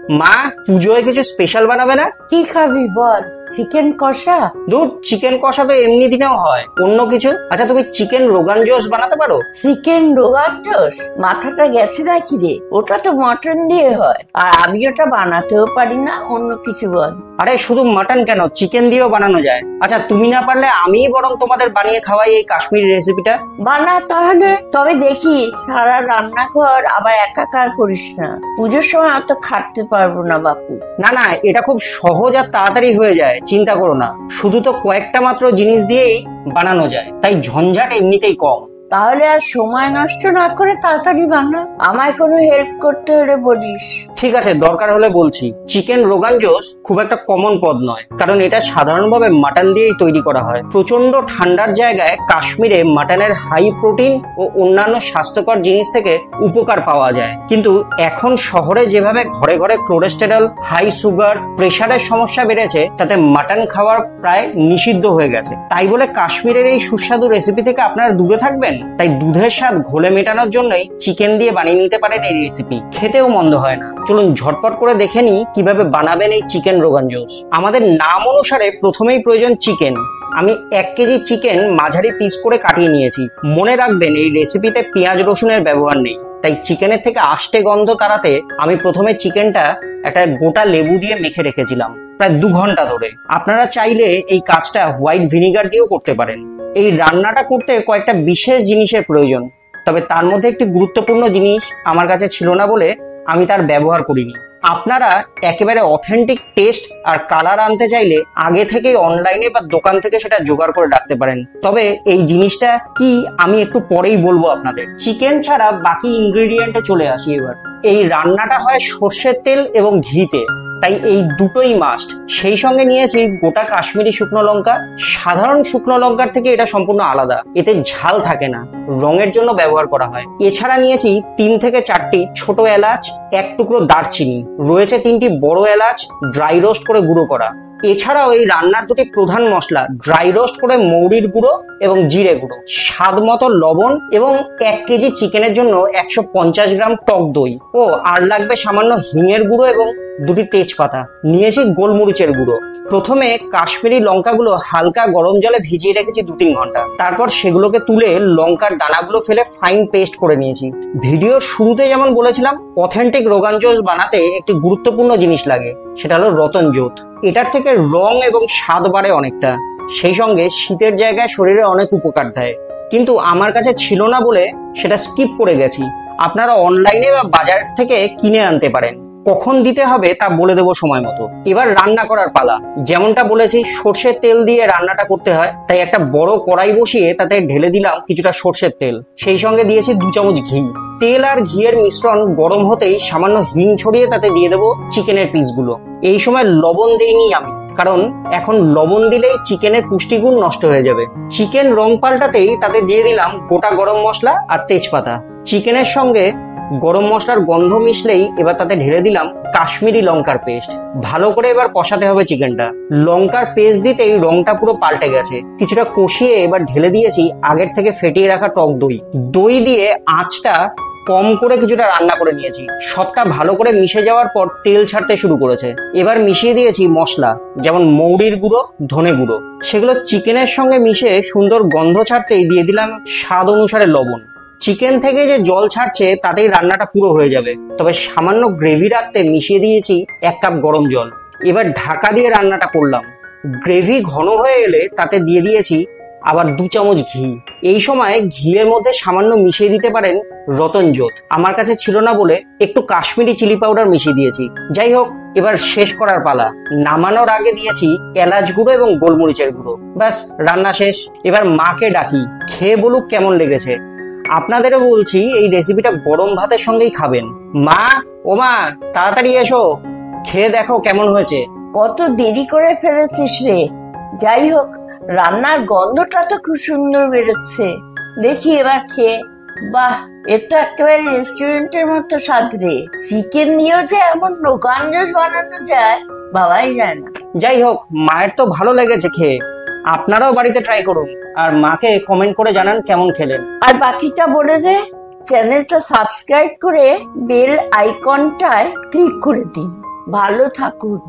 মা, পুজোয় কিছু স্পেশাল বানাবে না? কি খাবি বল? চিকেন কষা? দূর, চিকেন কষা তো এমনি দিনেও হয়, অন্য কিছু। আচ্ছা, তুমি চিকেন রোগান জোশ বানাতে পারো? চিকেন রোগান জোশ? মাথাটা গেছে নাকি রে? ওটা তো মটন দিয়ে হয়, আর আমি ওটা বানাতেও পারি না। অন্য কিছু বল। আরে শুধু মাটন কেন, চিকেন দিয়েও বানানো যায়। আচ্ছা, তুমি না পারলে আমি বরং তোমাদের বানিয়ে খাওয়াই এই কাশ্মীরি রেসিপিটা। বানা তাহলে। তবে দেখিস সারা রান্নাঘর আবার একাকার করিস না, পুজোর সময় অত খাটতে পারবো না বাপু। না না, এটা খুব সহজ আর তাড়াতাড়ি হয়ে যায়, চিন্তা করো না। শুধু তো কয়েকটা মাত্র জিনিস দিয়েই বানানো যায়, তাই ঝঞ্ঝাট এমনিতেই কম। তাহলে আর সময় নষ্ট না করে তাড়াতাড়ি বানা। আমায় কোনো হেল্প করতে হলে বলিস। ঠিক আছে, দরকার হলে বলছি। চিকেন রোগান জোশ খুব একটা কমন পদ নয়, কারণ এটা সাধারণভাবে মাটন দিয়েই তৈরি করা হয়। প্রচন্ড ঠান্ডার জায়গায় কাশ্মীরে মাটনের হাই প্রোটিন ও অন্যান্য স্বাস্থ্যকর জিনিস থেকে উপকার পাওয়া যায়। কিন্তু এখন শহরে যেভাবে ঘরে ঘরে কোলেস্টেরল, হাই সুগার, প্রেশারের সমস্যা বেড়েছে, তাতে মাটন খাওয়ার প্রায় নিষিদ্ধ হয়ে গেছে। তাই বলে কাশ্মীরের এই সুস্বাদু রেসিপি থেকে আপনারা দূরে থাকবেন? তাই দুধের স্বাদ ঘোলে মেটানোর জন্যই চিকেন দিয়ে বানিয়ে নিতে পারেন এই রেসিপি। খেতেও মন্দ হয় না। চলুন ঝটপট করে দেখে নিই কিভাবে বানাবেন এই চিকেন রোগান জোশ। আমাদের নাম অনুসারে প্রথমেই প্রয়োজন চিকেন। আমি 1 কেজি চিকেন মাঝারি পিস করে কাটিয়ে নিয়েছি। মনে রাখবেন, এই রেসিপিতে পেঁয়াজ রসুনের ব্যবহার নেই, তাই চিকেনের থেকে আষ্টে গন্ধ তাড়াতে আমি প্রথমে চিকেনটা একটা গোটা লেবু দিয়ে মেখে রেখেছিলাম প্রায় 2 ঘন্টা ধরে। আপনারা চাইলে এই কাজটা হোয়াইট ভিনিগার দিয়েও করতে পারেন। এই রান্নাটা করতে কয়েকটা বিশেষ জিনিসের প্রয়োজন, তবে তার মধ্যে একটি গুরুত্বপূর্ণ জিনিস আমার কাছে ছিল না বলে আমি তার ব্যবহার করিনি। আপনারা একেবারে অথেন্টিক টেস্ট আর কালার আনতে চাইলে আগে থেকেই অনলাইনে বা দোকান থেকে সেটা জোগাড় করে রাখতে পারেন। তবে এই জিনিসটা কি আমি একটু পরেই বলবো আপনাদের। চিকেন ছাড়া বাকি ইনগ্রেডিয়েন্টে চলে আসি এবার। এই রান্নাটা হয় সর্ষের তেল এবং ঘিতে, তাই এই দুটোই মাস্ট। সেই সঙ্গে নিয়েছি গোটা কাশ্মীরি শুকনো লঙ্কা। সাধারণ শুকনো লঙ্কার থেকে এটা সম্পূর্ণ আলাদা, এতে ঝাল থাকে না, রঙের জন্য ব্যবহার করা হয়। এছাড়া নিয়েছি 3 থেকে 4টি ছোট এলাচ, 1 টুকরো দারচিনি, রয়েছে 3টি বড় এলাচ ড্রাই রোস্ট করে গুঁড়ো করা। এছাড়াও এই রান্নার 2টি প্রধান মশলা, ড্রাই রোস্ট করে মৌরির গুঁড়ো এবং জিরে গুঁড়ো, স্বাদ মতো লবণ এবং 1 কেজি চিকেনের জন্য 150 গ্রাম টক দই, ও আর লাগবে সামান্য হিঙের গুঁড়ো এবং 2টি তেজপাতা। নিয়েছি গোলমরিচের গুঁড়ো। প্রথমে কাশ্মীরি লঙ্কাগুলো হালকা গরম জলে ভিজিয়ে রেখেছি 2-3 ঘন্টা। তারপর সেগুলোকে তুলে লঙ্কার দানাগুলো ফেলে ফাইন পেস্ট করে নিয়েছি। ভিডিওর শুরুতে যেমন বলেছিলাম, অথেন্টিক রোগান জোশ বানাতে একটি গুরুত্বপূর্ণ জিনিস লাগে, সেটা হলো রতন জোত। এটার থেকে রং এবং স্বাদ বাড়ে অনেকটা, সেই সঙ্গে শীতের জায়গায় শরীরে অনেক উপকার দেয়। কিন্তু আমার কাছে ছিল না বলে সেটা স্কিপ করে গেছি। আপনারা অনলাইনে বা বাজার থেকে কিনে আনতে পারেন। কখন দিতে হবে তা বলে দেবো সময় মতো। এবার রান্না করার পালা। যেমনটা বলেছি, সর্ষের তেল দিয়ে রান্নাটা করতে হয়, তাই একটা বড় কড়াই বসিয়ে তাতে ঢেলে দিলাম কিছুটা সর্ষের তেল। সেই সঙ্গে দিয়েছি 2 চামচ ঘি। তেল আর ঘিয়ের মিশ্রণ গরম হতেই সামান্য হিং ছড়িয়ে তাতে দিয়ে দেবো চিকেনের পিসগুলো। এই সময় লবণ দেইনি আমি, কারণ এখন লবণ দিলেই চিকেনের পুষ্টিগুণ নষ্ট হয়ে যাবে। চিকেন রং পাল্টাতেই তাতে দিয়ে দিলাম গোটা গরম মশলা আর তেজপাতা। চিকেনের সঙ্গে গরম মশলার গন্ধ মিশলেই এবার তাতে ঢেলে দিলাম কাশ্মীরি লঙ্কার পেস্ট। ভালো করে এবার কষাতে হবে চিকেনটা। লঙ্কার পেস্ট দিতেই রংটা পুরো পাল্টে গেছে। কিছুটা কষিয়ে এবার ঢেলে দিয়েছি আগের থেকে ফেটিয়ে রাখা টক দই। দই দিয়ে আঁচটা কম করে কিছুটা রান্না করে নিয়েছি। সবটা ভালো করে মিশে যাওয়ার পর তেল ছাড়তে শুরু করেছে। এবার মিশিয়ে দিয়েছি মশলা, যেমন মৌরির গুঁড়ো, ধনে গুঁড়ো। সেগুলো চিকেনের সঙ্গে মিশে সুন্দর গন্ধ ছাড়তেই দিয়ে দিলাম স্বাদ অনুসারে লবণ। চিকেন থেকে যে জল ছাড়ছে তাতেই রান্নাটা পুরো হয়ে যাবে, তবে সামান্য গ্রেভি রাখতে মিশিয়ে দিয়েছি 1 কাপ গরম জল। এবার ঢাকা দিয়ে রান্নাটা করলাম। গ্রেভি ঘন হয়ে এলে তাতে দিয়ে দিয়েছি আবার 2 চামচ ঘি। এই সময় ঘিয়ের মধ্যে সামান্য মিশিয়ে দিতে পারেন রতন জোত। আমার কাছে ছিল না বলে একটু কাশ্মীরি চিলি পাউডার মিশিয়ে দিয়েছি। যাই হোক, এবার শেষ করার পালা। নামানোর আগে দিয়েছি এলাচ গুঁড়ো এবং গোলমরিচের গুঁড়ো। ব্যাস, রান্না শেষ। এবার মাকে ডাকি, খেয়ে বলুক কেমন লেগেছে। আপনাদেরও বলছি, এই রেসিপিটা গরম ভাতের সঙ্গেই খাবেন। মা, ও মা, তাড়াতাড়ি এসো, খেয়ে দেখো কেমন হয়েছে। কত দেরি করে ফেলেছিস রে। যাই হোক, রান্নার গন্ধটা তো খুব সুন্দর বেরোচ্ছে। দেখি এবার খেয়ে। বাহ, এটা একেবারে রেস্টুরেন্টের মতো স্বাদ রে। চিকেন দিয়েও যে এমন রোগান জোশ বানানো যায়, বাবাই যায় না। যাই হোক, মায়ের তো ভালো লেগেছে খেয়ে। আপনারাও বাড়িতে ট্রাই করুন আর মাকে কমেন্ট করে জানান কেমন খেলেন। আর বাকিটা বলে দে, চ্যানেলটা সাবস্ক্রাইব করে বেল আইকনটায় ক্লিক করে দিন। ভালো থাকুন।